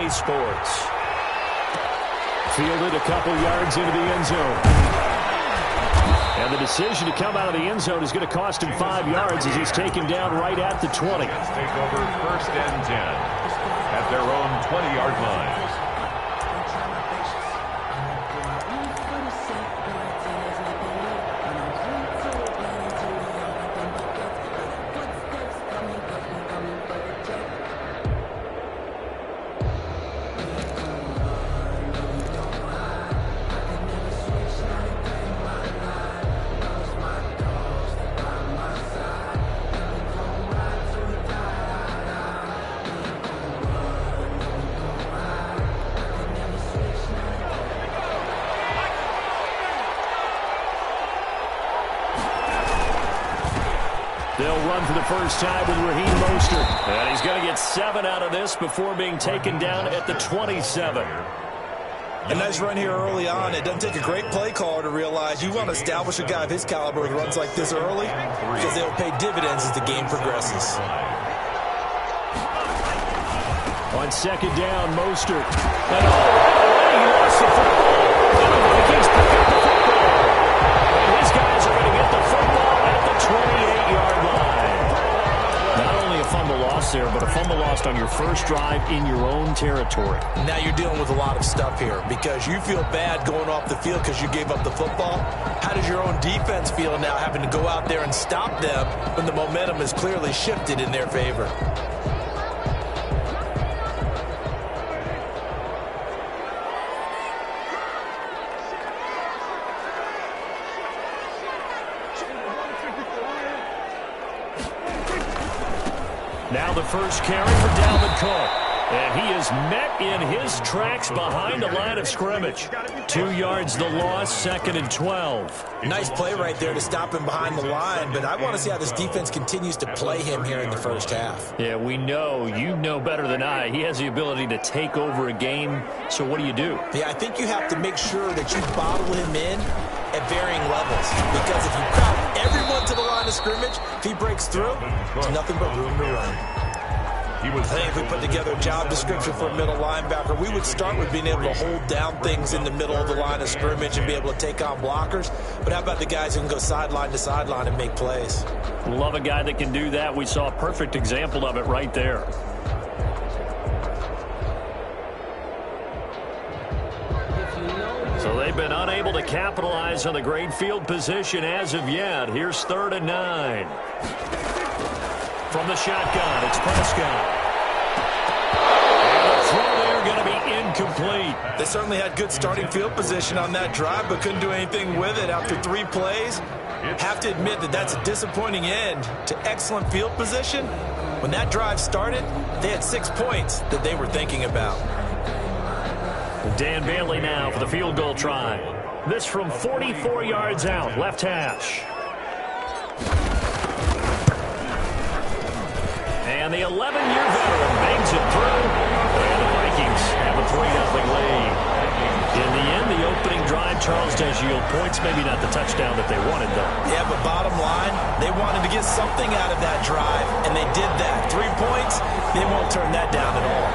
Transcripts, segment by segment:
EA Sports. Fielded a couple yards into the end zone. And the decision to come out of the end zone is going to cost him 5 yards as he's taken down right at the 20. Let's take over 1st and 10 at their own 20-yard line. They'll run for the first time with Raheem Mostert. And he's going to get 7 out of this before being taken down at the 27. A nice run here early on. It doesn't take a great play caller to realize you want to establish a guy of his caliber with runs like this early because they'll pay dividends as the game progresses. On 2nd down, Mostert. And he lost the football. And the Vikings pick up the football. And his guys are going to get the football at the 28-yard line. Not only a fumble loss there, but a fumble lost on your first drive in your own territory. Now you're dealing with a lot of stuff here because you feel bad going off the field because you gave up the football. How does your own defense feel now having to go out there and stop them when the momentum is clearly shifted in their favor? Now the first carry for Dalvin Cook. And he is met in his tracks behind the line of scrimmage. 2 yards the loss, 2nd and 12. Nice play right there to stop him behind the line, but I want to see how this defense continues to play him here in the first half. Yeah, we know. You know better than I. He has the ability to take over a game. So what do you do? Yeah, I think you have to make sure that you bottle him in at varying levels. Because if you crowd everyone to the line of scrimmage, if he breaks through, there's nothing but room to run. I think if we put together a job description for a middle linebacker, we would start with being able to hold down things in the middle of the line of scrimmage and be able to take on blockers. But how about the guys who can go sideline to sideline and make plays? Love a guy that can do that. We saw a perfect example of it right there. So they've been unable to capitalize on the great field position as of yet. Here's 3rd and 9. From the shotgun, it's Prescott. And the throw there going to be incomplete. They certainly had good starting field position on that drive, but couldn't do anything with it after 3 plays. Have to admit that that's a disappointing end to excellent field position. When that drive started, they had 6 points that they were thinking about. Dan Bailey now for the field goal try. This from 44 yards out, left hash. And the 11-year veteran bangs it through. And the Vikings have a 3-0 lead. In the end, the opening drive, Charles, does yield points. Maybe not the touchdown that they wanted, though. Yeah, but bottom line, they wanted to get something out of that drive, and they did that. 3 points, they won't turn that down at all.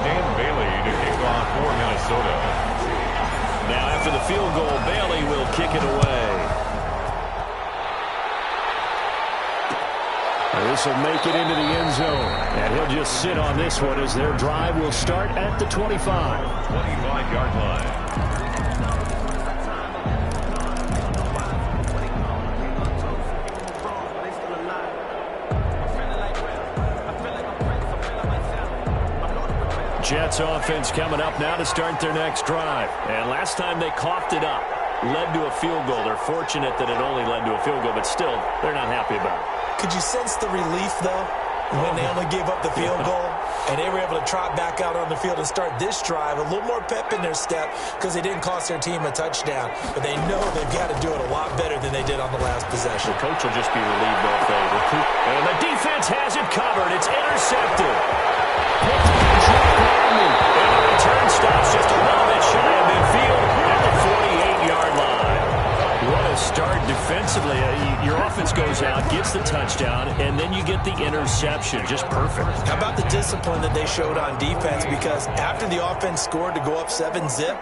Dan Bailey to kick off for Minnesota. Now, after the field goal, Bailey will kick it away. This will make it into the end zone. And he'll just sit on this one as their drive will start at the 25. 25-yard line. Jets offense coming up now to start their next drive. And last time they coughed it up, led to a field goal. They're fortunate that it only led to a field goal, but still, they're not happy about it. Could you sense the relief, though, when they only gave up the field goal and they were able to trot back out on the field and start this drive? A little more pep in their step because they didn't cost their team a touchdown. But they know they've got to do it a lot better than they did on the last possession. The coach will just be relieved both they recoup. And the defense has it covered. It's intercepted. Picked by Drake London. And the return stops just a little bit shy of midfield at the 48-yard line. What a start defensively. Your offense goes out, gets the touchdown, and then you get the interception. Just perfect. How about the discipline that they showed on defense? Because after the offense scored to go up 7-zip,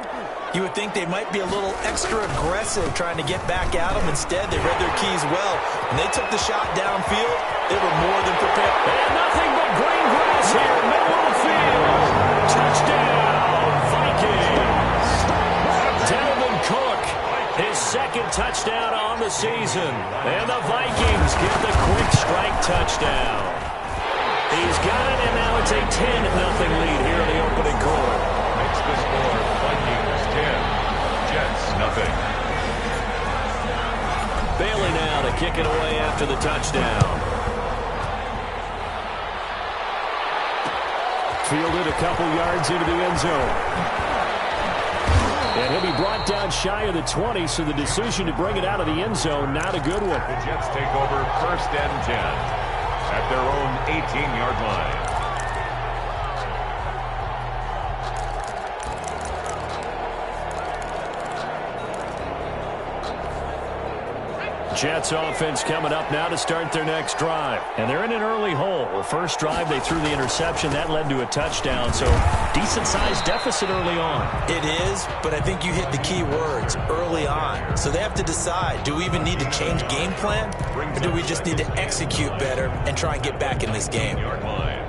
you would think they might be a little extra aggressive trying to get back at them. Instead, they read their keys well. When they took the shot downfield, they were more than prepared. And nothing but green grass here, middle of the field. Touchdown, Vikings. Dalvin Cook, his second touchdown on the season. And the Vikings get the quick strike touchdown. He's got it, and now it's a 10-0 lead here in the opening quarter. Makes the score Vikings 10, Jets nothing. Bailey now to kick it away after the touchdown. Fielded a couple yards into the end zone. And he'll be brought down shy of the 20, so the decision to bring it out of the end zone, not a good one. The Jets take over 1st and 10 at their own 18-yard line. Jets offense coming up now to start their next drive. And they're in an early hole. The first drive, they threw the interception. That led to a touchdown, so decent-sized deficit early on. It is, but I think you hit the key words, early on. So they have to decide, do we even need to change game plan, or do we just need to execute better and try and get back in this game? Yard line.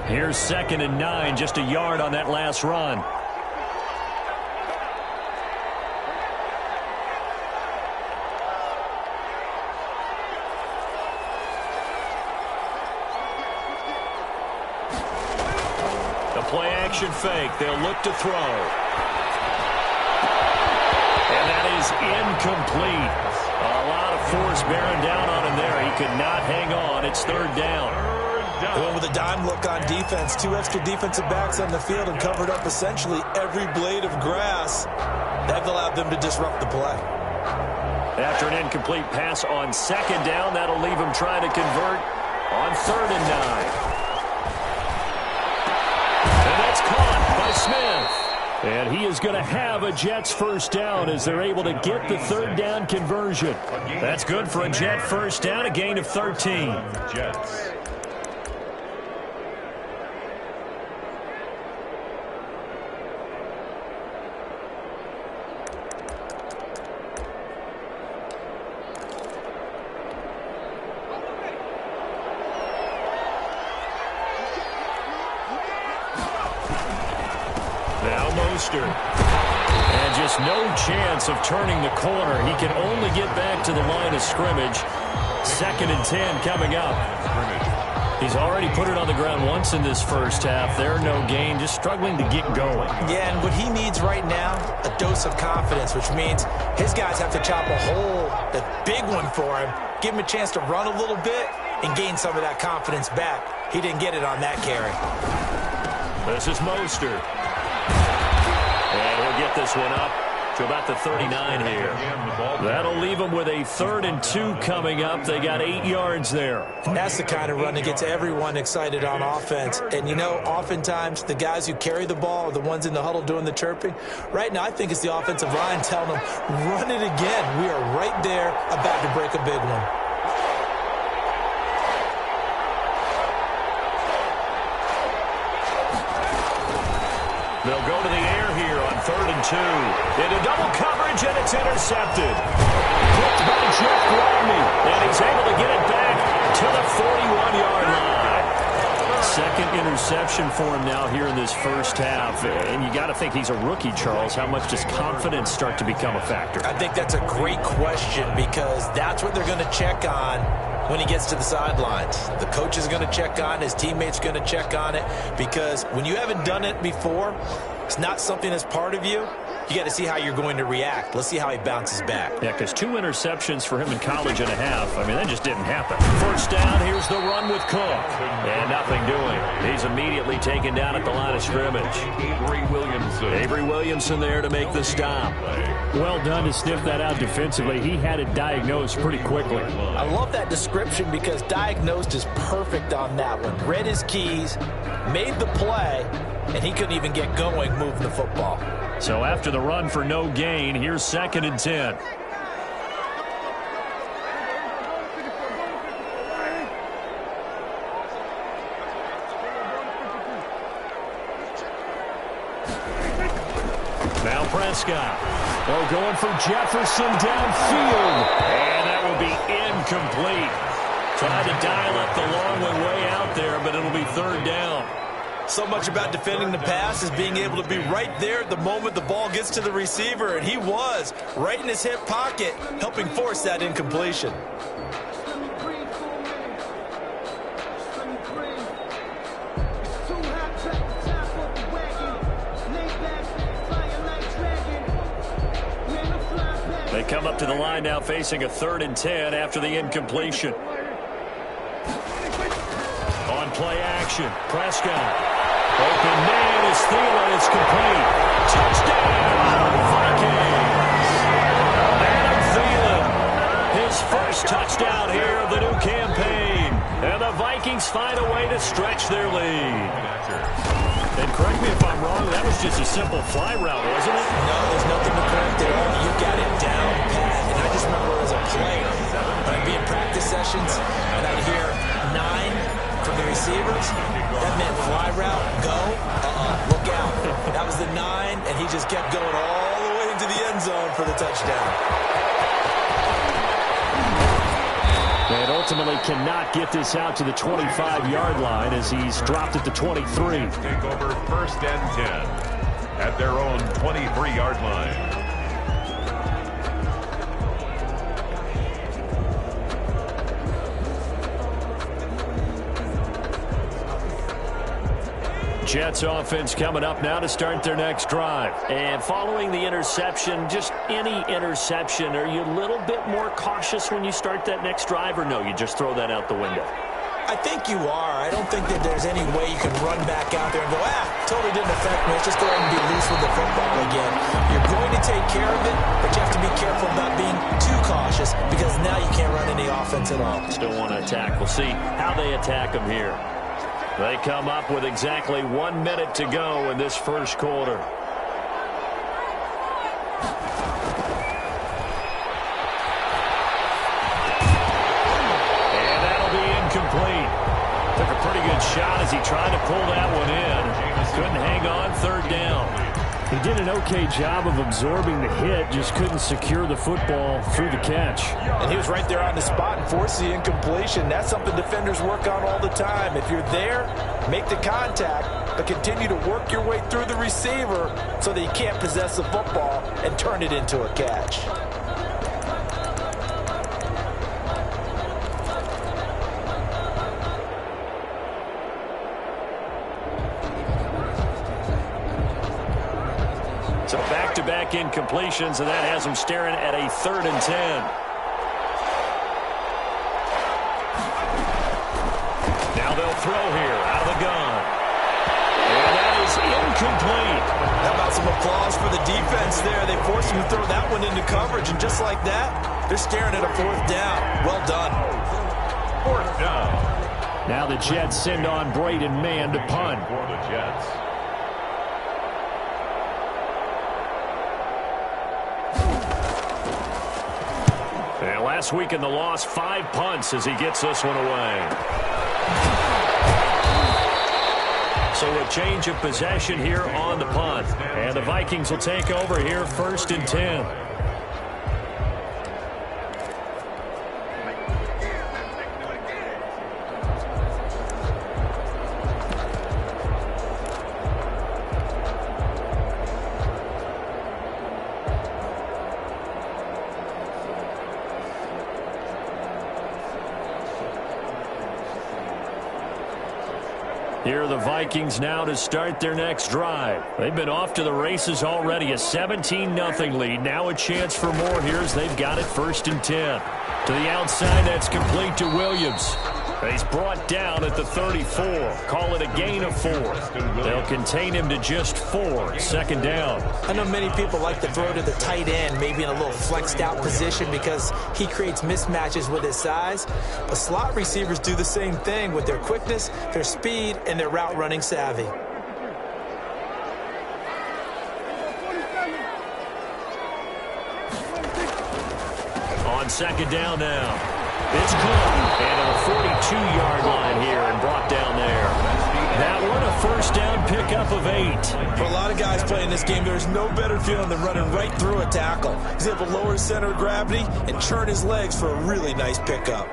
Here's 2nd and 9, just a yard on that last run. The play action fake. They'll look to throw. And that is incomplete. A lot of force bearing down on him there. He could not hang on. It's 3rd down. They went with a dime look on defense. 2 extra defensive backs on the field and covered up essentially every blade of grass. That allowed them to disrupt the play. After an incomplete pass on 2nd down, that'll leave him trying to convert on 3rd and 9. And that's caught by Smith. And he is going to have a Jets first down as they're able to get the 3rd down conversion. That's good for a Jet first down, a gain of 13. Jets. And just no chance of turning the corner. He can only get back to the line of scrimmage. 2nd and 10 coming up. He's already put it on the ground once in this first half. There, no gain, just struggling to get going. Yeah, and what he needs right now, a dose of confidence, which means his guys have to chop a hole, a big one for him, give him a chance to run a little bit and gain some of that confidence back. He didn't get it on that carry. This is Mostert. And he'll get this one up to about the 39 here. That'll leave them with a 3rd and 2 coming up. They got 8 yards there. And that's the kind of run that gets everyone excited on offense. And, you know, oftentimes the guys who carry the ball are the ones in the huddle doing the chirping. Right now, I think it's the offensive line telling them, run it again. We are right there about to break a big one. They'll go to the air here on 3rd and 2. Into double coverage, and it's intercepted. Picked by Jeff Gladney, and he's able to get it back to the 41-yard line. 2nd interception for him now here in this first half. And you got to think he's a rookie, Charles. How much does confidence start to become a factor? I think that's a great question because that's what they're going to check on when he gets to the sidelines. The coach is going to check on, his teammates going to check on it, because when you haven't done it before, it's not something that's part of you. You got to see how you're going to react. Let's see how he bounces back. Yeah, because 2 interceptions for him in college and a half. I mean, that just didn't happen. First down, here's the run with Cook. And nothing doing. He's immediately taken down at the line of scrimmage. Avery Williamson there to make the stop. Well done to sniff that out defensively. He had it diagnosed pretty quickly. I love that description because diagnosed is perfect on that one. Read his keys, made the play, and he couldn't even get going moving the football. So after the run for no gain, here's 2nd and 10. Now Prescott. They're going for Jefferson downfield. And that will be incomplete. Tried to dial up the long way out there, but it'll be 3rd down. So much about defending the pass is being able to be right there at the moment the ball gets to the receiver, and he was right in his hip pocket, helping force that incompletion. They come up to the line now facing a 3rd and 10 after the incompletion. On play action, Prescott. Open man is Thielen. It's complete. Touchdown, Vikings. Adam Thielen, his first touchdown here of the new campaign. And the Vikings find a way to stretch their lead. And correct me if I'm wrong, that was just a simple fly route, wasn't it? No, there's nothing to correct at all. You got it down pat. And I just remember as a player, when I'd be in practice sessions, and I'd hear 9 from the receivers. That meant fly route, go, look out. That was the 9, and he just kept going all the way into the end zone for the touchdown. And ultimately cannot get this out to the 25-yard line as he's dropped at the 23. Take over 1st and 10 at their own 23-yard line. Jets offense coming up now to start their next drive. And following the interception, just any interception, are you a little bit more cautious when you start that next drive, or no, you just throw that out the window? I think you are. I don't think that there's any way you can run back out there and go, totally didn't affect me. Let's just go ahead and be loose with the football again. You're going to take care of it, but you have to be careful about being too cautious because now you can't run any offense at all. Still want to attack. We'll see how they attack them here. They come up with exactly 1 minute to go in this first quarter. And that'll be incomplete. Took a pretty good shot as he tried to pull that one in. Couldn't hang on, 3rd down. He did an okay job of absorbing the hit, just couldn't secure the football through the catch. And he was right there on the spot and forced the incompletion. That's something defenders work on all the time. If you're there, make the contact, but continue to work your way through the receiver so that you can't possess the football and turn it into a catch. So back-to-back incompletions, and that has them staring at a 3rd and 10. Now they'll throw here out of the gun. And that is incomplete. How about some applause for the defense there? They forced him to throw that one into coverage, and just like that, they're staring at a 4th down. Well done. 4th down. Now the Jets send on Braden Mann to punt. For the Jets. And last week in the loss, 5 punts as he gets this one away. So a change of possession here on the punt. And the Vikings will take over here 1st and 10. Here are the Vikings now to start their next drive. They've been off to the races already. A 17-0 lead. Now a chance for more here as they've got it 1st and 10. To the outside, that's complete to Williams. He's brought down at the 34. Call it a gain of 4. They'll contain him to just 4. 2nd down. I know many people like to throw to the tight end, maybe in a little flexed out position because he creates mismatches with his size. But slot receivers do the same thing with their quickness, their speed, and their route running savvy. On second down now. It's caught. And on the 42-yard line here and brought down there. That one a first down pickup of 8. For a lot of guys playing this game, there's no better feeling than running right through a tackle. He's able to lower his center of gravity and churn his legs for a really nice pickup.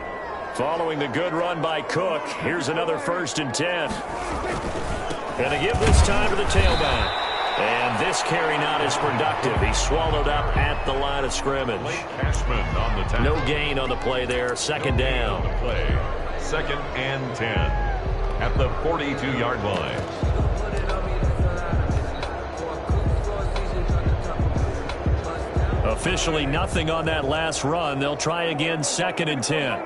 Following the good run by Cook, here's another 1st and 10. Going to give this time to the tailback. And this carry not as productive. He's swallowed up at the line of scrimmage. On the tackle. No gain on the play there. Second down. Play. 2nd and 10 at the 42-yard line. Officially nothing on that last run. They'll try again 2nd and 10.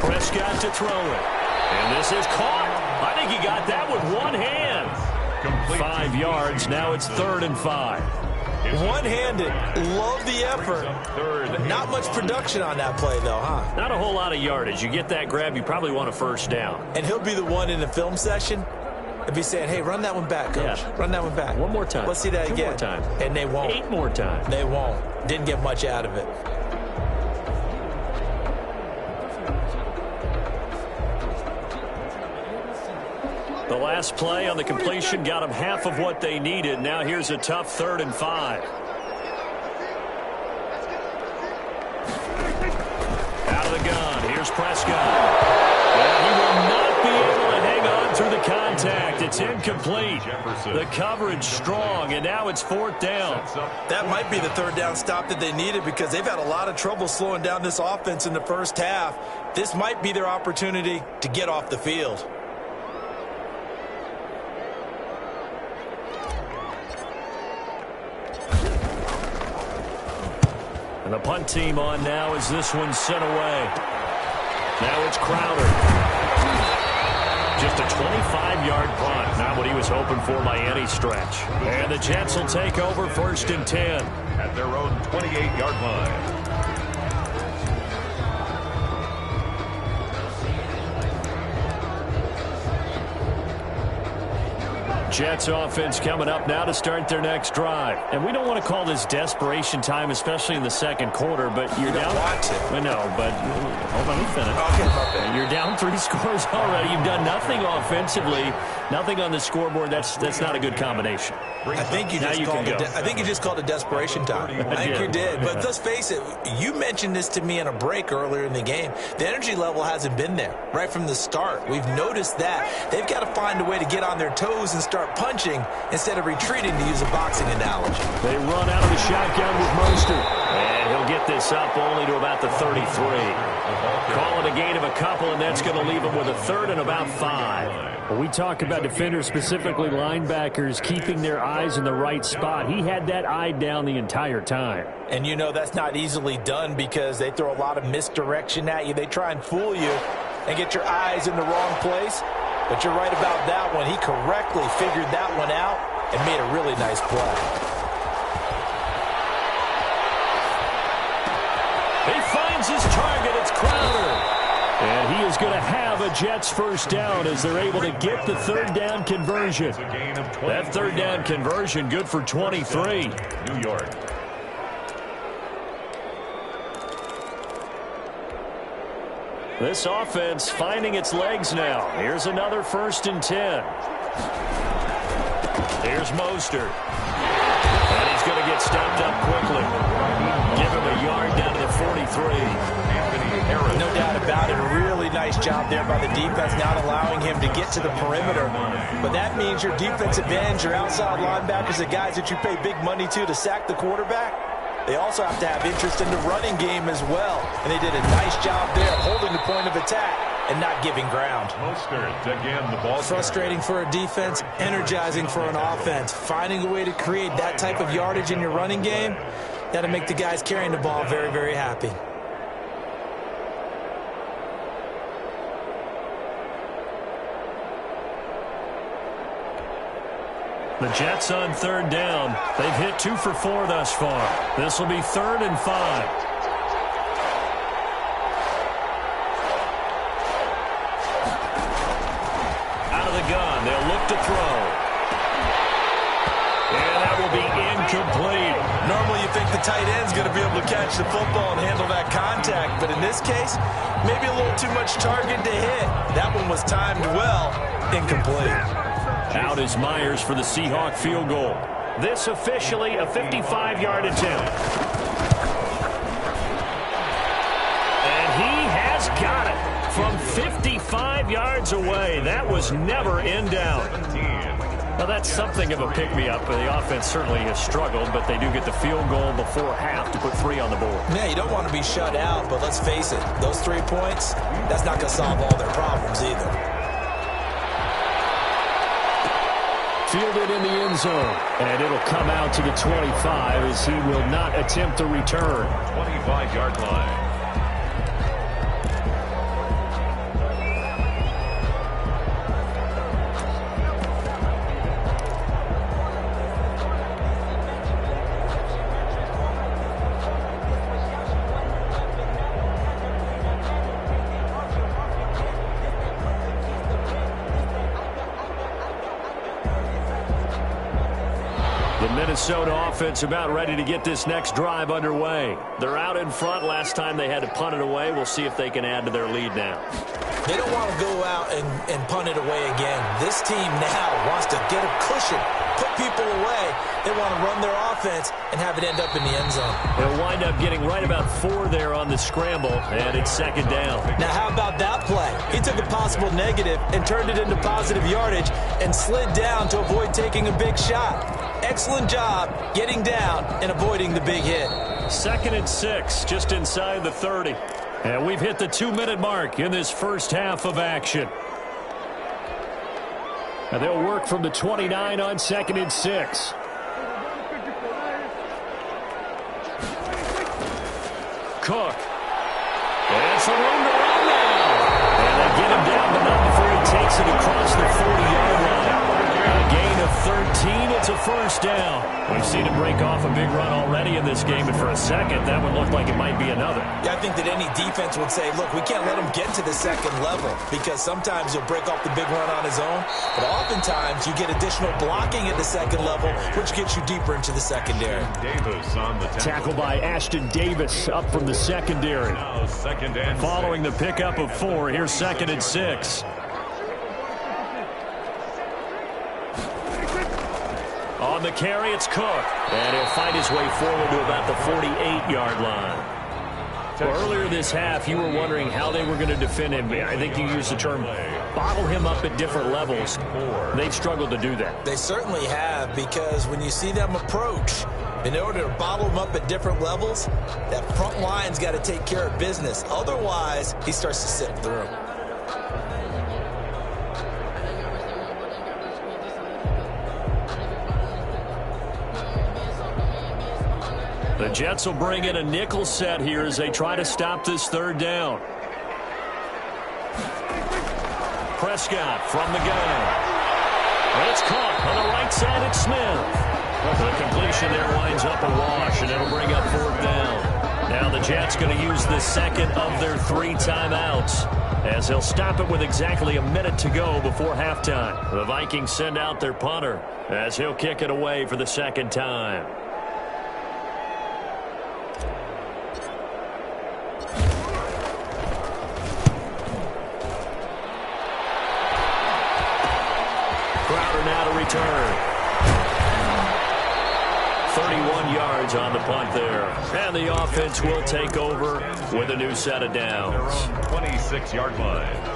Prescott to throw it. And this is caught. I think he got that with one hand. Complete 5 yards. Now it's 3rd and 5. One-handed. Love the effort. Not much production on that play, though, huh? Not a whole lot of yardage. You get that grab, you probably want a first down. And he'll be the one in the film session and be saying, hey, run that one back, coach. Yeah. Run that one back. One more time. Let's see that 2 again. more times. And they won't. 8 more times. They won't. Didn't get much out of it. The last play on the completion got them half of what they needed. Now here's a tough 3rd and 5. Out of the gun. Here's Prescott. And he will not be able to hang on through the contact. It's incomplete. The coverage strong, and now it's 4th down. That might be the 3rd down stop that they needed because they've had a lot of trouble slowing down this offense in the first half. This might be their opportunity to get off the field. And the punt team on now as this one's sent away. Now it's Crowder. Just a 25-yard punt. Not what he was hoping for by any stretch. And the Jets will take over 1st and 10. At their own 28-yard line. Jets offense coming up now to start their next drive. And we don't want to call this desperation time, especially in the second quarter, but you're down. Want to. I know, but hold on, let me finish. Okay, my bad. You're down 3 scores already. You've done nothing offensively, nothing on the scoreboard. That's not a good combination. I think you just called it desperation time. I think you did. But let's face it, you mentioned this to me in a break earlier in the game. The energy level hasn't been there right from the start. We've noticed that. They've got to find a way to get on their toes and start punching instead of retreating, to use a boxing analogy. They run out of the shotgun with Mostert. And he'll get this up only to about the 33. Call it a gain of a couple, and that's going to leave him with a 3rd and about 5. Well, we talk about defenders, specifically linebackers, keeping their eyes in the right spot. He had that eye down the entire time. And you know that's not easily done because they throw a lot of misdirection at you. They try and fool you and get your eyes in the wrong place. But you're right about that one. He correctly figured that one out and made a really nice play. He finds his target. It's Crowder. And he is going to have a Jets first down as they're able to get the 3rd down conversion. That 3rd down conversion good for 23. New York. This offense finding its legs now. Here's another 1st and 10. Here's Mostert. And he's going to get stopped up quickly. Give him a yard down to the 43. No doubt about it. A really nice job there by the defense, not allowing him to get to the perimeter. But that means your defensive ends, your outside linebackers, the guys that you pay big money to sack the quarterback, they also have to have interest in the running game as well. And they did a nice job there holding the point of attack and not giving ground. Mostert, again, the ball. Frustrating for a defense, energizing for an offense. Finding a way to create that type of yardage in your running game, that'll make the guys carrying the ball very, very happy. The Jets on 3rd down. They've hit 2 for 4 thus far. This will be 3rd and 5. Out of the gun. They'll look to throw. And that will be incomplete. Normally you think the tight end's going to be able to catch the football and handle that contact, but in this case, maybe a little too much target to hit. That one was timed well, incomplete. Out is Myers for the Seahawk field goal. This officially a 55-yard attempt. And he has got it from 55 yards away. That was never in doubt. Well, that's something of a pick-me-up. The offense certainly has struggled, but they do get the field goal before half to put 3 on the board. Yeah, you don't want to be shut out, but let's face it, those 3 points, that's not going to solve all their problems either. Fielded in the end zone, and it'll come out to the 25 as he will not attempt a return. 25-yard line. Minnesota offense about ready to get this next drive underway. They're out in front. Last time they had to punt it away. We'll see if they can add to their lead now. They don't want to go out and punt it away again. This team now wants to get a cushion, put people away. They want to run their offense and have it end up in the end zone. They'll wind up getting right about 4 there on the scramble, and it's second down. Now, how about that play? He took a possible negative and turned it into positive yardage and slid down to avoid taking a big shot. Excellent job getting down and avoiding the big hit. 2nd and 6, just inside the 30. And we've hit the 2-minute mark in this first half of action. And they'll work from the 29 on 2nd and 6. Cook. And some room to run now. And they get him down, but not before he takes it across the 40-yard line. A gain of 13. It's a first down. We've seen him break off a big run already in this game, and for a second, that would look like it might be another. Yeah, I think that any defense would say, look, we can't let him get to the second level because sometimes he'll break off the big run on his own, but oftentimes you get additional blocking at the second level, which gets you deeper into the secondary. Davis on the tackle by Ashton Davis up from the secondary. Now 2nd and Following the pickup of 4, here's 2nd and 6. On the carry, it's Cook. And he'll find his way forward to about the 48-yard line. Well, earlier this half, you were wondering how they were going to defend him. I think you used the term bottle him up at different levels. They've struggled to do that. They certainly have, because when you see them approach, in order to bottle him up at different levels, that front line's got to take care of business. Otherwise, he starts to sit through. The Jets will bring in a nickel set here as they try to stop this 3rd down. Prescott from the gun. And it's caught on the right side. It's Smith. The completion there winds up a wash, and it'll bring up 4th down. Now the Jets going to use the second of their 3 timeouts as they'll stop it with exactly a minute to go before halftime. The Vikings send out their punter as he'll kick it away for the 2nd time. Now to return. 31 yards on the punt there. And the offense will take over with a new set of downs. 26-yard line.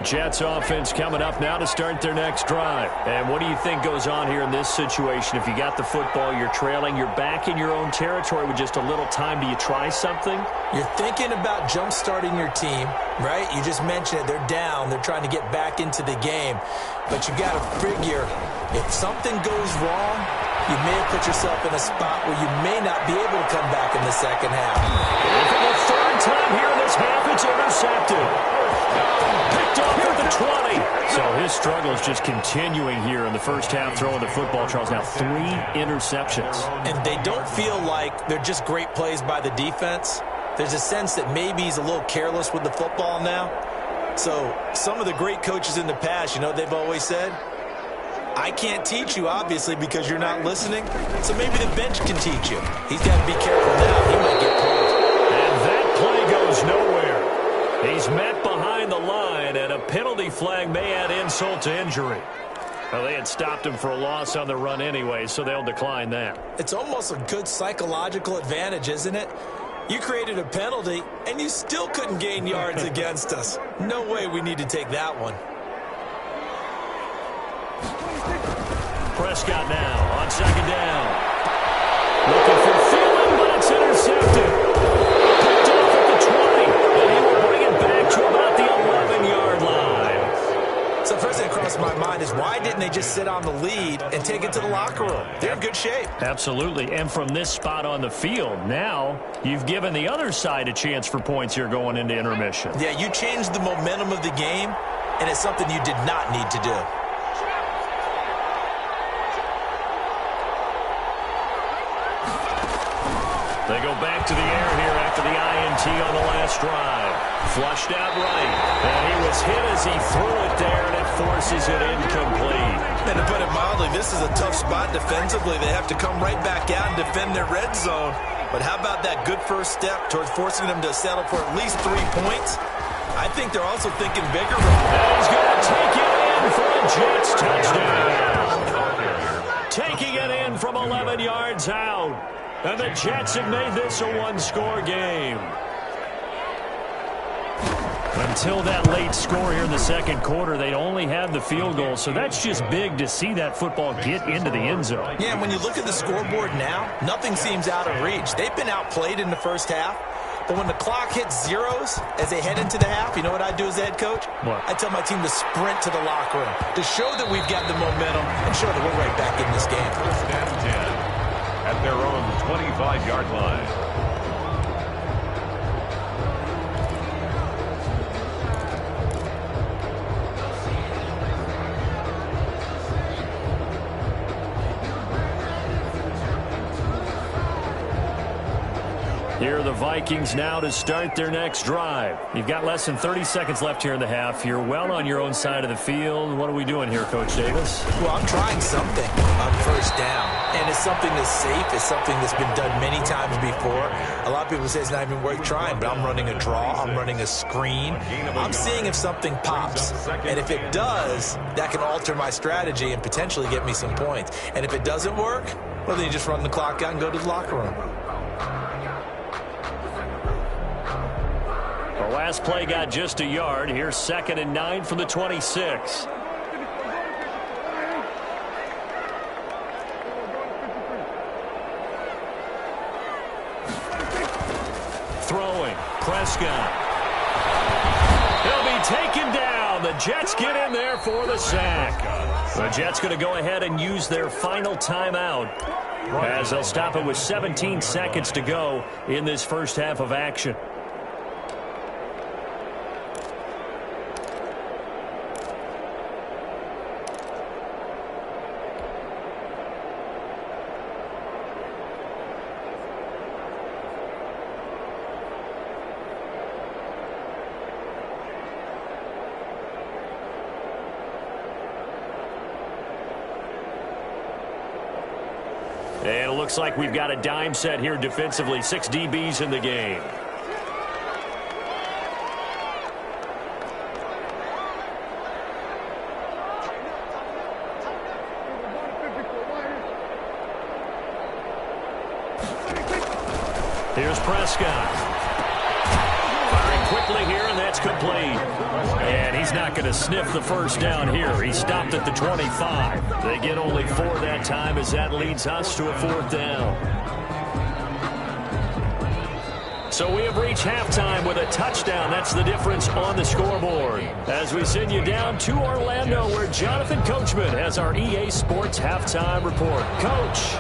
Jets offense coming up now to start their next drive. And what do you think goes on here in this situation? If you got the football, you're trailing, you're back in your own territory with just a little time. Do you try something? You're thinking about jump-starting your team, right? You just mentioned it. They're down. They're trying to get back into the game. But you got to figure, if something goes wrong, you may have put yourself in a spot where you may not be able to come back in the second half. For the 3rd time here in this half, it's intercepted. Picked off at the 20. So his struggle is just continuing here in the first half, throwing the football, Charles. Now 3 interceptions. And they don't feel like they're just great plays by the defense. There's a sense that maybe he's a little careless with the football now. So some of the great coaches in the past, you know what they've always said? I can't teach you, obviously, because you're not listening. So maybe the bench can teach you. He's got to be careful now. He might get pulled. And that play goes nowhere. He's met behind the line, and a penalty flag may add insult to injury. Well, they had stopped him for a loss on the run anyway, so they'll decline that. It's almost a good psychological advantage, isn't it? You created a penalty, and you still couldn't gain yards against us. No way we need to take that one. Prescott now on second down. Looking for Thielen, but it's intercepted. Picked off at the 20, and he will bring it back to about the 11-yard line. So first thing that crossed my mind is why didn't they just sit on the lead and take it to the locker room? They're in good shape. Absolutely, and from this spot on the field, now you've given the other side a chance for points here going into intermission. Yeah, you changed the momentum of the game, and it's something you did not need to do. They go back to the air here after the INT on the last drive. Flushed out right, and he was hit as he threw it there, and it forces it incomplete. And to put it mildly, this is a tough spot defensively. They have to come right back out and defend their red zone. But how about that good first step towards forcing them to settle for at least 3 points? I think they're also thinking bigger. And he's going to take it in for a Jets touchdown. Taking it in from 11 yards out. And the Jets have made this a one-score game. Until that late score here in the second quarter, they'd only have the field goal. So that's just big to see that football get into the end zone. Yeah, and when you look at the scoreboard now, nothing seems out of reach. They've been outplayed in the first half. But when the clock hits zeros as they head into the half, you know what I do as the head coach? What? I tell my team to sprint to the locker room to show that we've got the momentum and show that we're right back in this game. First and 10 at their own 25-yard line. Here are the Vikings now to start their next drive. You've got less than 30 seconds left here in the half. You're well on your own side of the field. What are we doing here, Coach Davis? Well, I'm trying something on first down. And it's something that's safe. It's something that's been done many times before. A lot of people say it's not even worth trying, but I'm running a draw. I'm running a screen. I'm seeing if something pops. And if it does, that can alter my strategy and potentially get me some points. And if it doesn't work, well, then you just run the clock out and go to the locker room. The last play got just a yard. Here's 2nd and 9 from the 26. Throwing. Prescott. He'll be taken down. The Jets get in there for the sack. The Jets going to go ahead and use their final timeout as they'll stop it with 17 seconds to go in this first half of action. And it looks like we've got a dime set here defensively. 6 DBs in the game. Here's Prescott. Firing quickly here, and that's complete. And he's not going to sniff the first down here. He stopped at the 25. They get only 4 that time as that leads us to a 4th down. So we have reached halftime with a touchdown. That's the difference on the scoreboard. As we send you down to Orlando, where Jonathan Coachman has our EA Sports halftime report. Coach.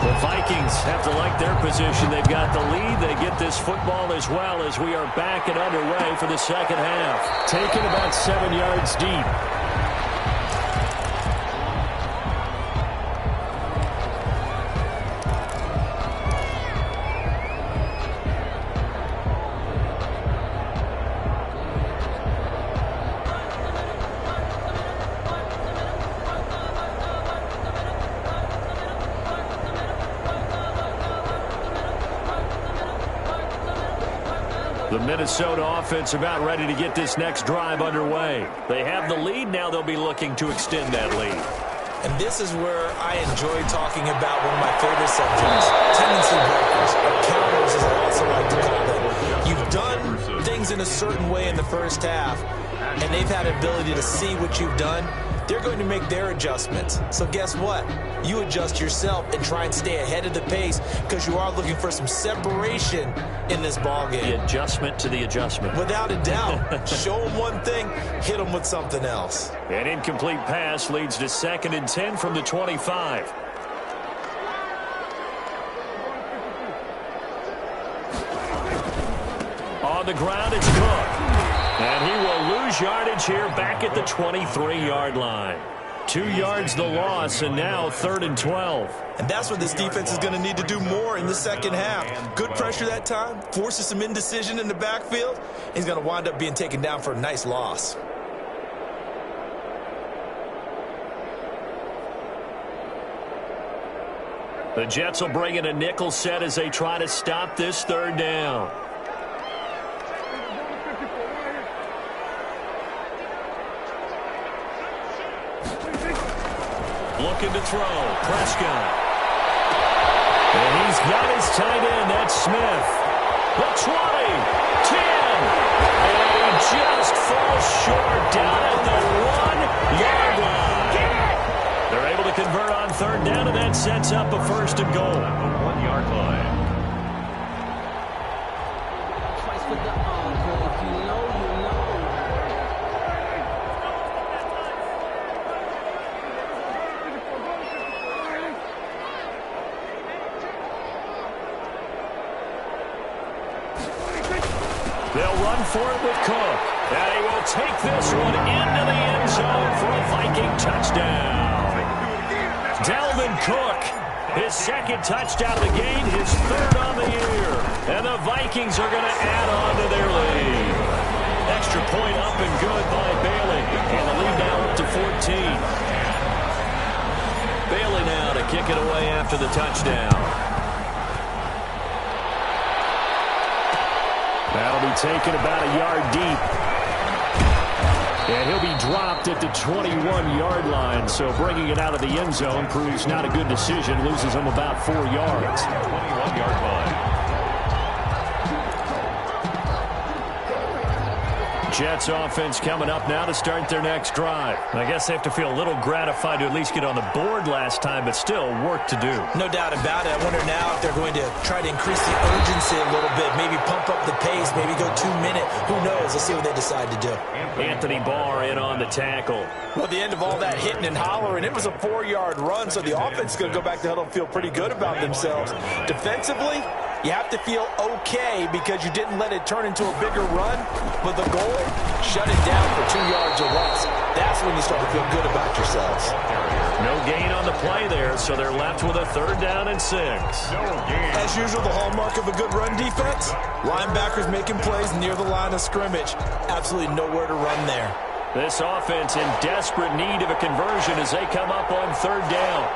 The Vikings have to like their position. They've got the lead. They get this football as well as we are back and underway for the second half. Taken about 7 yards deep. The Minnesota offense about ready to get this next drive underway. They have the lead. Now they'll be looking to extend that lead. And this is where I enjoy talking about one of my favorite subjects, tendency breakers, or counters as I also like to call them. You've done things in a certain way in the first half, and they've had an ability to see what you've done. They're going to make their adjustments. So guess what? You adjust yourself and try and stay ahead of the pace because you are looking for some separation in this ballgame. The adjustment to the adjustment. Without a doubt. Show them one thing, hit them with something else. An incomplete pass leads to 2nd and 10 from the 25. On the ground, it's Cook. And he will lose yardage here back at the 23-yard line. 2 yards the loss, and now 3rd and 12. And that's what this defense is going to need to do more in the second half. Good pressure that time, forces some indecision in the backfield. He's going to wind up being taken down for a nice loss. The Jets will bring in a nickel set as they try to stop this 3rd down. Looking to throw. Prescott. And he's got his tight end. That's Smith. The 20. 10. And he just falls short down at the 1-yard line. They're able to convert on 3rd down, and that sets up a 1st and goal. At the 1-yard line. Twice with the encore. If you know, you know. They'll run for it with Cook. And he will take this one into the end zone for a Viking touchdown. Dalvin Cook, his 2nd touchdown of the game, his 3rd on the year. And the Vikings are going to add on to their lead. Extra point up and good by Bailey. And the lead now up to 14. Bailey now to kick it away after the touchdown. That'll be taken about a yard deep. And he'll be dropped at the 21-yard line. So bringing it out of the end zone proves not a good decision. Loses him about 4 yards. 21-yard line. Jets offense coming up now to start their next drive. I guess they have to feel a little gratified to at least get on the board last time, but still work to do. No doubt about it. I wonder now if they're going to try to increase the urgency a little bit, maybe pump up the pace, maybe go 2-minute. Who knows? Let's see what they decide to do. Anthony Barr in on the tackle. Well, at the end of all that hitting and hollering, it was a 4-yard run, so the offense is going to go back to huddle and feel pretty good about themselves. Defensively, you have to feel okay because you didn't let it turn into a bigger run, but the goal, shut it down for 2 yards or less. That's when you start to feel good about yourselves. No gain on the play there, so they're left with a 3rd down and 6. As usual, the hallmark of a good run defense, linebackers making plays near the line of scrimmage. Absolutely nowhere to run there. This offense in desperate need of a conversion as they come up on 3rd down.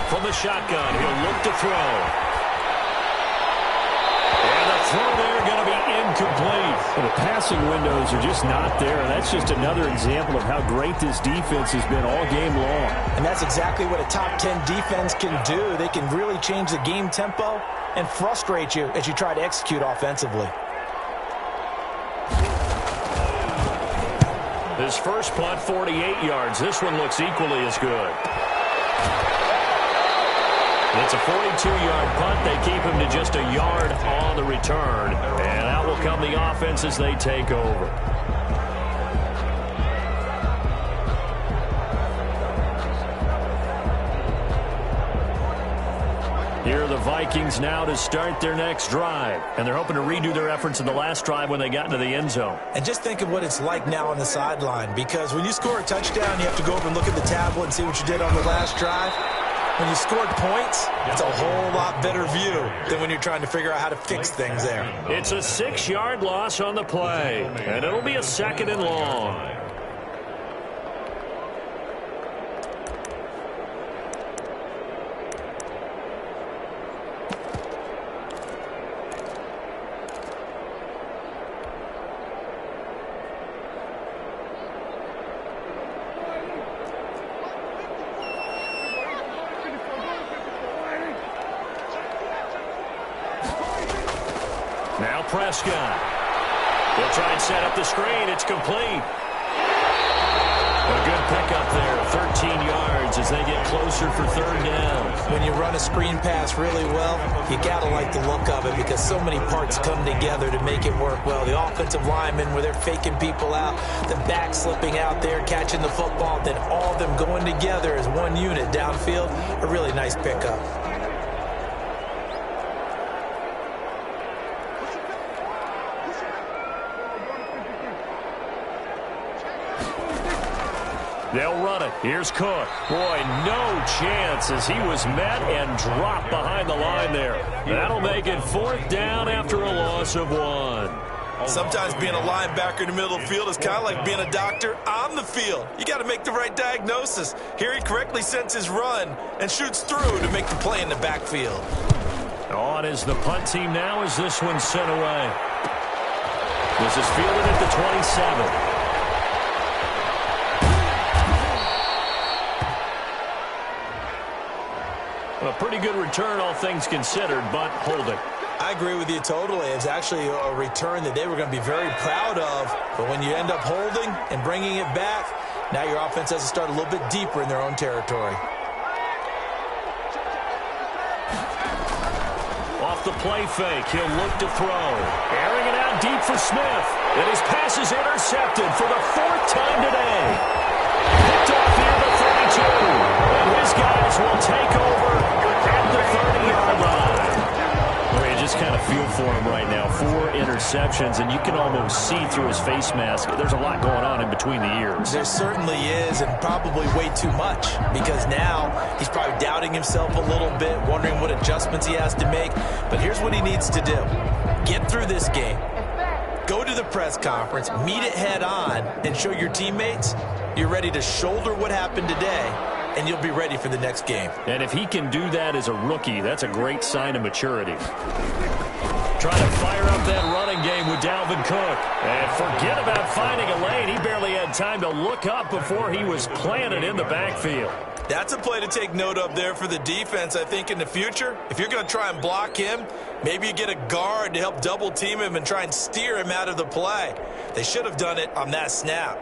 From the shotgun, he'll look to throw. And the throw there going to be incomplete. Well, the passing windows are just not there. That's just another example of how great this defense has been all game long. And that's exactly what a top 10 defense can do. They can really change the game tempo and frustrate you as you try to execute offensively. His first punt, 48 yards. This one looks equally as good. It's a 42-yard punt. They keep him to just a yard on the return. And out will come the offense as they take over. Here are the Vikings now to start their next drive. And they're hoping to redo their efforts in the last drive when they got into the end zone. And just think of what it's like now on the sideline, because when you score a touchdown, you have to go over and look at the tablet and see what you did on the last drive. When you scored points, it's a whole lot better view than when you're trying to figure out how to fix things there. It's a 6-yard loss on the play, and it'll be a 2nd and long. Now Prescott. They'll try and set up the screen. It's complete. A good pickup there, 13 yards as they get closer for 3rd down. When you run a screen pass really well, you got to like the look of it because so many parts come together to make it work well. The offensive linemen, where they're faking people out, the back slipping out there, catching the football, then all of them going together as one unit downfield. A really nice pickup. They'll run it. Here's Cook. Boy, no chance as he was met and dropped behind the line there. That'll make it 4th down after a loss of 1. Sometimes being a linebacker in the middle of the field is kind of like being a doctor on the field. You got to make the right diagnosis. Here he correctly sends his run and shoots through to make the play in the backfield. On is the punt team now as this one's sent away. This is fielded at the 27. A pretty good return, all things considered, but holding. I agree with you totally. It's actually a return that they were going to be very proud of. But when you end up holding and bringing it back, now your offense has to start a little bit deeper in their own territory. Off the play fake, he'll look to throw. Airing it out deep for Smith. And his pass is intercepted for the 4th time today. Picked off here at the 32. And his guys will take over at the 30-yard line. Well, you just kind of feel for him right now. 4 interceptions, and you can almost see through his face mask. There's a lot going on in between the ears. There certainly is, and probably way too much, because now he's probably doubting himself a little bit, wondering what adjustments he has to make. But here's what he needs to do. Get through this game. Go to the press conference, meet it head on, and show your teammates you're ready to shoulder what happened today, and you'll be ready for the next game. And if he can do that as a rookie, that's a great sign of maturity. Trying to fire up that running game with Dalvin Cook. And forget about finding a lane. He barely had time to look up before he was planted in the backfield. That's a play to take note of there for the defense, I think, in the future. If you're going to try and block him, maybe you get a guard to help double team him and try and steer him out of the play. They should have done it on that snap.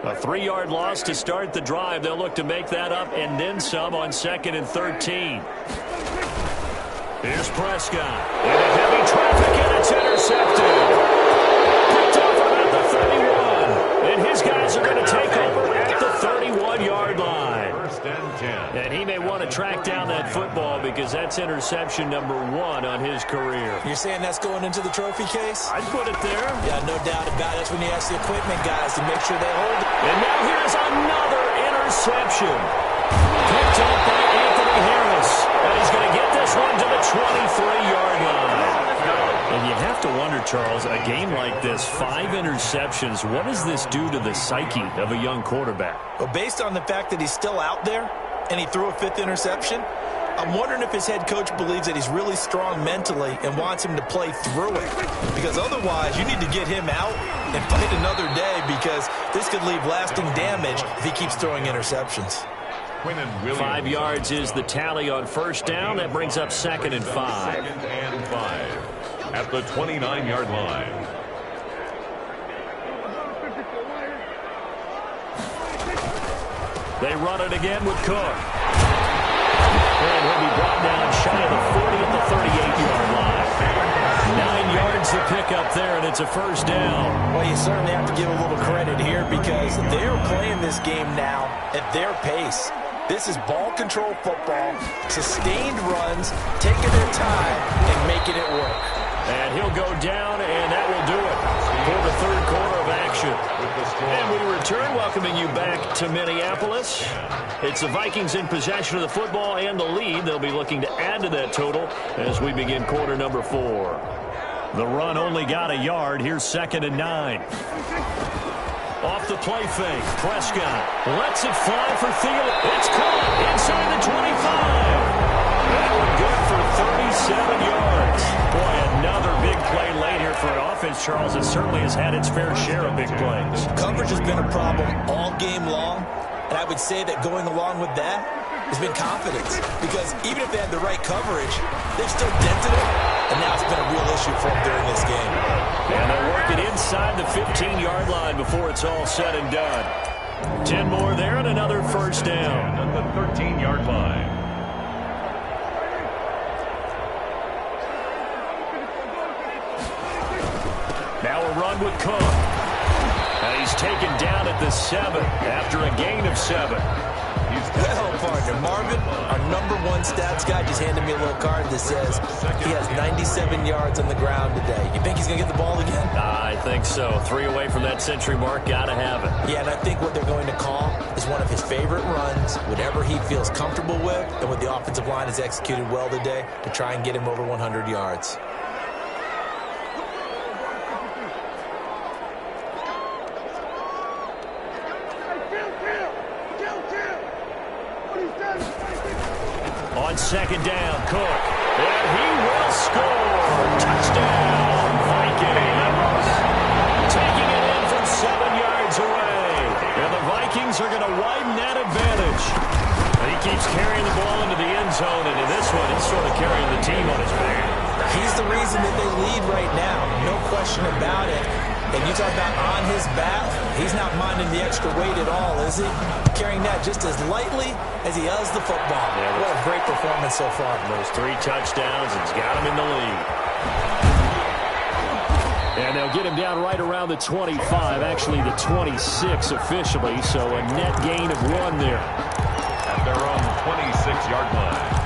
A 3-yard loss to start the drive. They'll look to make that up and then some on 2nd and 13. Here's Prescott. Into heavy traffic, and it's intercepted. Picked off about the 31. And his guys are going to take over at the 31-yard line. 1st and 10. And he may want to track down that football because that's interception number 1 on his career. You're saying that's going into the trophy case? I'd put it there. Yeah, no doubt about it. That's when you ask the equipment guys to make sure they hold it. And now here's another interception. Picked up by Anthony Harris. And he's going to get this one to the 23-yard line. And you have to wonder, Charles, a game like this, 5 interceptions, what does this do to the psyche of a young quarterback? Well, based on the fact that he's still out there and he threw a 5th interception, I'm wondering if his head coach believes that he's really strong mentally and wants him to play through it. Because otherwise, you need to get him out and fight another day because this could leave lasting damage if he keeps throwing interceptions. 5 yards is the tally on 1st down. That brings up 2nd and 5. 2nd and 5 at the 29-yard line. They run it again with Cook. And he'll be brought down shy of the 40 at the 38-yard line. yards to pick up there, and it's a first down. Well, you certainly have to give a little credit here because they're playing this game now at their pace. This is ball control football, sustained runs, taking their time, and making it work. And he'll go down, and that will do it for the third quarter of action. And we return, welcoming you back to Minneapolis. It's the Vikings in possession of the football and the lead. They'll be looking to add to that total as we begin quarter number 4. The run only got a yard. Here's 2nd and 9. Off the play fake, Prescott lets it fly for Thielen. It's caught inside the 25. That one good for 37 yards. Boy, another big play late here for an offense, Charles. It certainly has had its fair share of big plays. Coverage has been a problem all game long, and I would say that going along with that has been confidence. Because even if they had the right coverage, they've still dented it, and now it's been a real issue for them during this game. And they're working inside the 15-yard line before it's all said and done. 10 more there and another first down. At the 13-yard line. Now a run with Cook. And he's taken down at the 7 after a gain of 7. Well, partner, Marvin, our #1 stats guy, just handed me a little card that says he has 97 yards on the ground today. You think he's going to get the ball again? I think so. 3 away from that century mark. Got to have it. Yeah, and I think what they're going to call is one of his favorite runs, whatever he feels comfortable with, and what the offensive line has executed well today to try and get him over 100 yards. On 2nd down, Cook. And he will score. Touchdown, Vikings. Taking it in from 7 yards away. And the Vikings are going to widen that advantage. He keeps carrying the ball into the end zone, and in this one, he's sort of carrying the team on his back. He's the reason that they lead right now. No question about it. And you talk about on his back, he's not minding the extra weight at all, is he? Carrying that just as lightly as he does the football. Yeah, what a great performance so far. Those 3 touchdowns, it's got him in the lead. And they'll get him down right around the 25, actually the 26 officially, so a net gain of 1 there. At their own 26-yard line.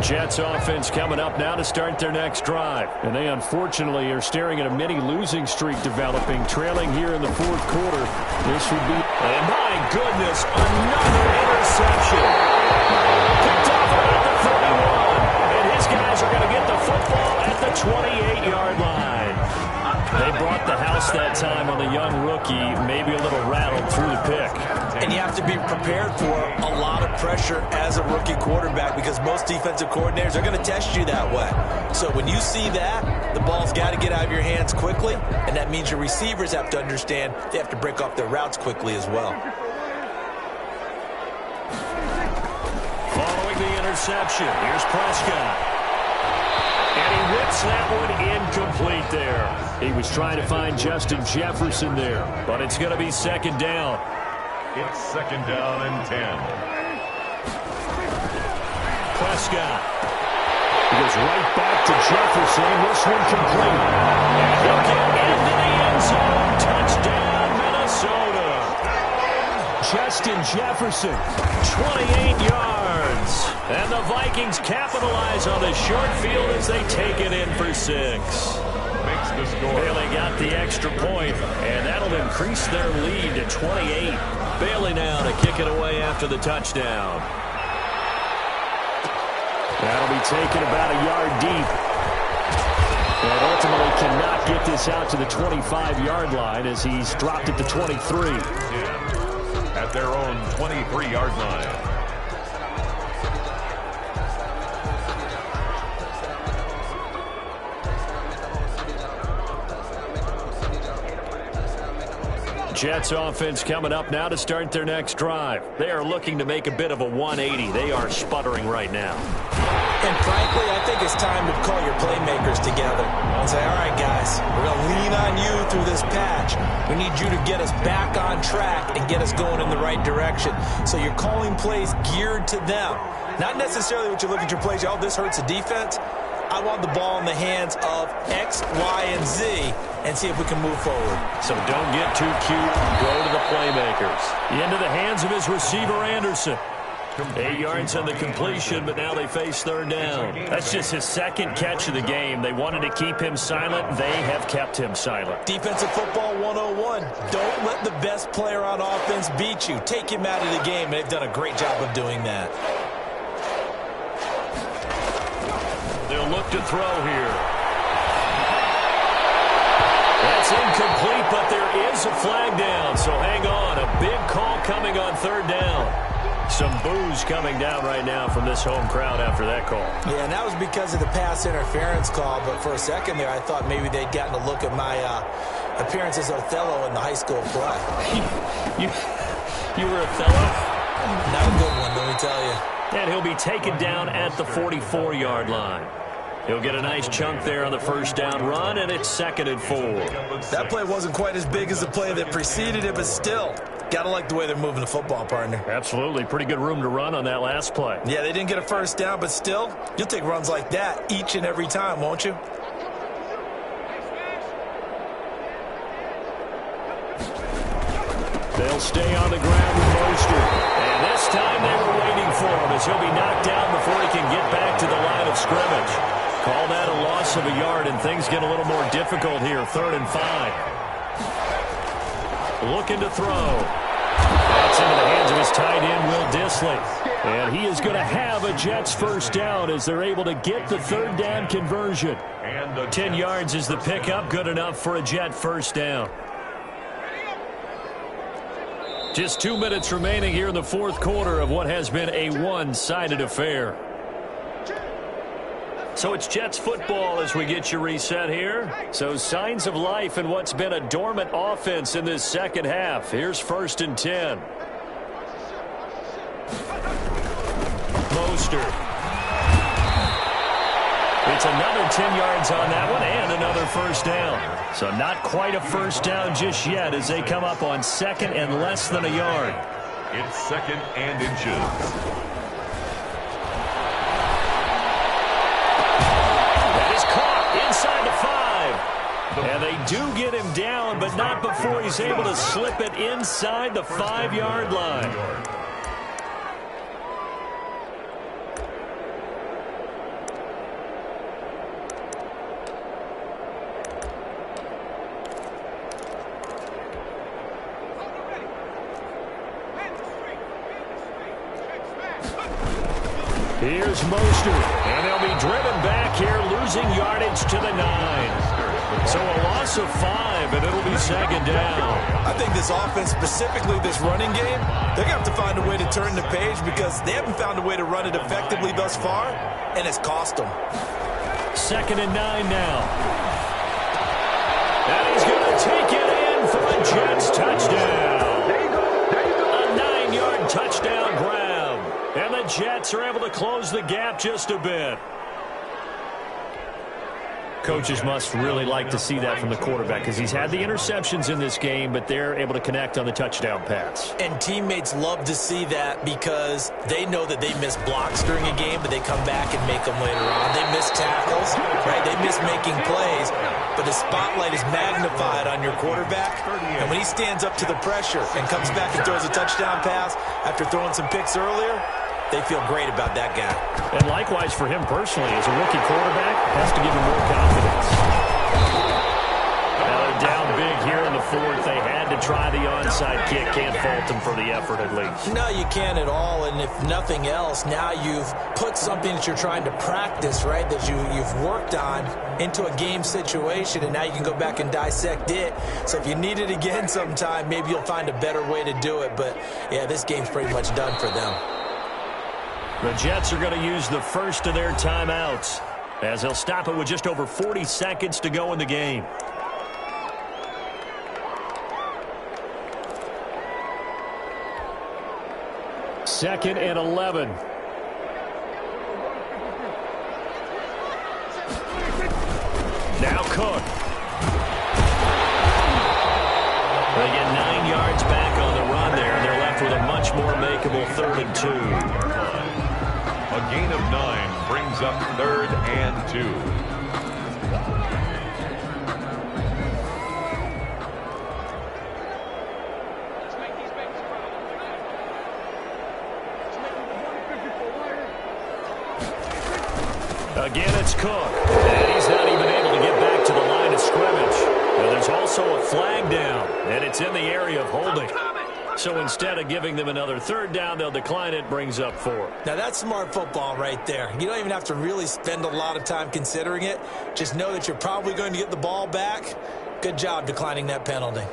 Jets offense coming up now to start their next drive. And they unfortunately are staring at a mini losing streak developing, trailing here in the 4th quarter. This would be, and my goodness, another interception. Picked off at the 31. And his guys are going to get the football at the 28-yard line. They brought the house that time on the young rookie, maybe a little rattled through the pick. And you have to be prepared for a lot of pressure as a rookie quarterback because most defensive coordinators are going to test you that way. So when you see that, the ball's got to get out of your hands quickly, and that means your receivers have to understand they have to break off their routes quickly as well. Following the interception, here's Prescott. And he whips that one incomplete there. He was trying to find Justin Jefferson there, but it's going to be 2nd down. It's 2nd down and 10. Prescott. He goes right back to Jefferson. This one complete. And he'll get into the end zone. Touchdown, Minnesota. Justin Jefferson, 28 yards. And the Vikings capitalize on the short field as they take it in for 6. Makes the score. Bailey got the extra point, and that'll increase their lead to 28. Bailey now to kick it away after the touchdown. That'll be taken about a yard deep. And ultimately cannot get this out to the 25-yard line as he's dropped at the 23. At their own 23-yard line. Jets offense coming up now to start their next drive. They are looking to make a bit of a 180. They are sputtering right now. And frankly, I think it's time to call your playmakers together and say, all right, guys, we're going to lean on you through this patch. We need you to get us back on track and get us going in the right direction. So you're calling plays geared to them. Not necessarily what you look at your plays, oh, this hurts the defense. I want the ball in the hands of X, Y, and Z and see if we can move forward. So don't get too cute. Go to the playmakers. Into the hands of his receiver, Anderson. 8 yards on the completion, but now they face third down. That's just his second catch of the game. They wanted to keep him silent. They have kept him silent. Defensive football 101. Don't let the best player on offense beat you. Take him out of the game, and they've done a great job of doing that. They'll look to throw here. That's incomplete, but there is a flag down, so hang on. A big call coming on third down. Some boos coming down right now from this home crowd after that call. Yeah, and that was because of the pass interference call, but for a second there I thought maybe they'd gotten a look at my appearance as Othello in the high school play. You were Othello? Not a good one, let me tell you. And he'll be taken down at the 44-yard line. He'll get a nice chunk there on the first down run, and it's 2nd and 4. That play wasn't quite as big as the play that preceded it, but still, got to like the way they're moving the football, partner. Absolutely. Pretty good room to run on that last play. Yeah, they didn't get a first down, but still, you'll take runs like that each and every time, won't you? They'll stay on the ground with Mostert. And this time they were waiting for him as he'll be knocked down before he can get back to the line of scrimmage. Call that a loss of a yard, and things get a little more difficult here. 3rd and 5. Looking to throw. That's into the hands of his tight end, Will Dissly. And he is going to have a Jets first down as they're able to get the third down conversion. 10 yards is the pickup, good enough for a Jet first down. Just 2 minutes remaining here in the fourth quarter of what has been a one-sided affair. So it's Jets football as we get you reset here. So signs of life in what's been a dormant offense in this second half. Here's 1st and 10. Mostert. It's another 10 yards on that one and another first down. So not quite a first down just yet as they come up on 2nd and less than a yard. It's 2nd and inches. Inside the 5. And they do get him down, but not before he's able to slip it inside the 5-yard line. Here's Mostert, and they'll be driven back here, losing yardage to the 9. So a loss of 5, and it'll be 2nd down. I think this offense, specifically this running game, they're going to have to find a way to turn the page because they haven't found a way to run it effectively thus far, and it's cost them. 2nd and 9 now. And he's going to take it in for a Jets touchdown. A 9-yard touchdown grab. And the Jets are able to close the gap just a bit. Coaches must really like to see that from the quarterback because he's had the interceptions in this game, but they're able to connect on the touchdown pass. And teammates love to see that because they know that they miss blocks during a game, but they come back and make them later on. They miss tackles, right? They miss making plays, but the spotlight is magnified on your quarterback. And when he stands up to the pressure and comes back and throws a touchdown pass after throwing some picks earlier, they feel great about that guy. And likewise for him personally, as a rookie quarterback, has to give him more confidence. Now they're down big here in the 4th. They had to try the onside kick. Can't fault them for the effort at least. No, you can't at all. And if nothing else, now you've put something that you're trying to practice, right, that you've worked on into a game situation, and now you can go back and dissect it. So if you need it again sometime, maybe you'll find a better way to do it. But, yeah, this game's pretty much done for them. The Jets are going to use the first of their timeouts as they'll stop it with just over 40 seconds to go in the game. Second and 11. Now Cook. They get 9 yards back on the run there, and they're left with a much more makeable 3rd and 2. A gain of 9 brings up 3rd and 2. Again, it's Cook, and he's not even able to get back to the line of scrimmage. Now, there's also a flag down, and it's in the area of holding. So instead of giving them another 3rd down, they'll decline it, brings up 4. Now, that's smart football right there. You don't even have to really spend a lot of time considering it. Just know that you're probably going to get the ball back. Good job declining that penalty.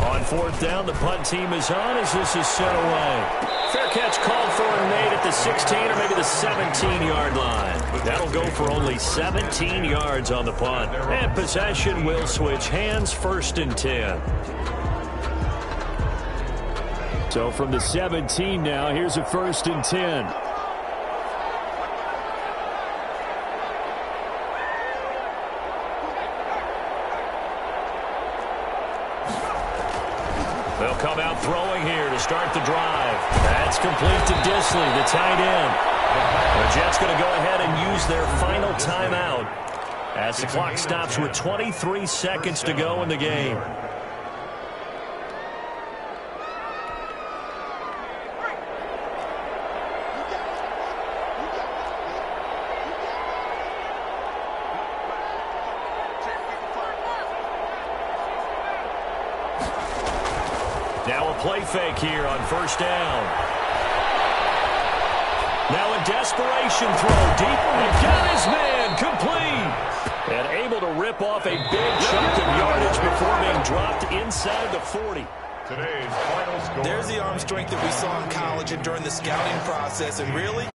On 4th down, the punt team is on as this is sent away. Fair catch called for and made at the 16 or maybe the 17-yard line. That'll go for only 17 yards on the punt. And possession will switch hands, 1st and 10. So from the 17 now, here's a 1st and 10. They'll come out throwing here to start the drive. That's complete to Disley, the tight end. The Jets going to go ahead and use their final timeout as the clock stops with 23 seconds to go in the game. Now a play fake here on 1st down. Now a desperation throw deep. And got his man complete. And able to rip off a big chunk of yardage before being dropped inside the 40. Today's final score. There's the arm strength that we saw in college and during the scouting process. And really,